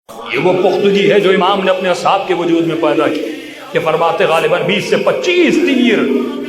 یہ وہ پختگی ہے جو امام نے اپنے اصحاب کے وجود میں پیدا کی کہ فرماتے غالباً 20 سے 25 تیر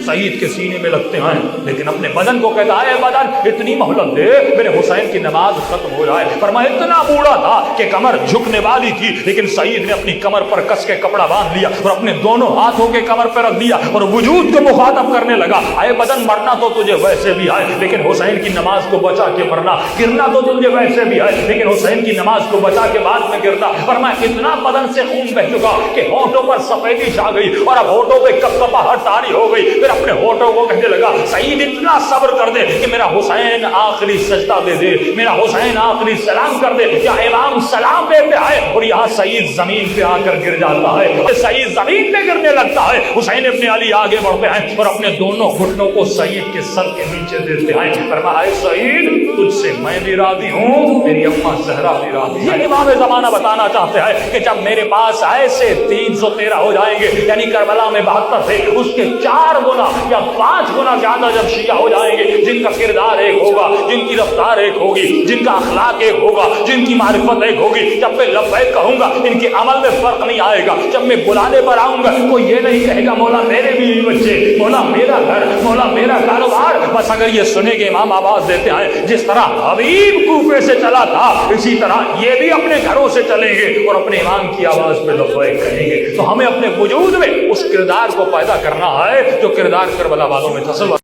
سعید کے سینے میں لگتے ہیں، لیکن اپنے بدن کو کہتا ہے بدن اتنی مہلت دے میرے حسین کی نماز ختم ہو جائے۔ فرمایا اتنا بوڑھا تھا کہ کمر جھکنے والی تھی، لیکن سعید نے اپنی کمر پر کس کے کپڑا باندھ لیا اور اپنے دونوں ہاتھوں کے کمر پر رکھ دیا اور وجود کو مخاطب کرنے لگا، اے بدن مرنا تو تجھے ویسے بھی ہے لیکن حسین کی نماز کو بچا کے مرنا، گرنا تو تجھے ویسے بھی ہے لیکن حسین کی نماز کو بچا کے بعد میں گرنا۔ فرمایا اتنا بدن سے خون بہ چکا کہ ہونٹوں پر سفیدی چھا گئی اور اب ہونٹوں پہ کپکپاہٹ طاری ہو گئی۔ پھر اپنے ہونٹوں کو کہنے لگا سعید اتنا صبر کر دے کہ میرا حسین آخری سجدہ دے دے، میرا حسین آخری سلام کر دے۔ یا امام سلام دیتے ہیں اور یہاں سعید زمین پہ آ کر گر جاتا ہے، سعید زمین پہ گرنے لگتا ہے۔ حسین ابن علی آگے بڑھتے ہیں اور اپنے دونوں گھٹنوں کو سعید کے سر کے نیچے دیتے ہیں۔ فرمایا سعید تجھ سے میں بھی راضی ہوں، میری اماں زہرا بھی راضی ہے۔ امام زمانہ بتانا چاہتے ہیں کہ جب میرے پاس ایسے 313 ہو جائیں گے، یعنی کربلا میں 72 تھے، اس کے 4 گنا یا 5 گنا زیادہ جب شیعہ ہو جائیں گے، جن کا کردار ایک ہوگا، جن کی رفتار ایک ہوگی، جن کا اخلاق ایک ہوگا، جن کی معرفت ایک ہوگی، جب میں لبیک کہوں گا ان کے عمل میں فرق نہیں آئے گا۔ جب میں بلانے پر آؤں گا کوئی یہ نہیں کہے گا مولا میرے بیوی بچے، مولا میرا گھر، مولا میرا کاروبار۔ بس اگر یہ سنے کہ امام آواز دیتے ہیں جس طرح حبیب کوفے سے چلا تھا اسی طرح یہ بھی اپنے گھروں سے چلیں گے اور اپنے امام کی آواز پہ لبیک کہیں گے، تو ہمیں اپنے وجود میں اس کردار کو پیدا کرنا ہے جو کردار کربلا والوں میں تھا۔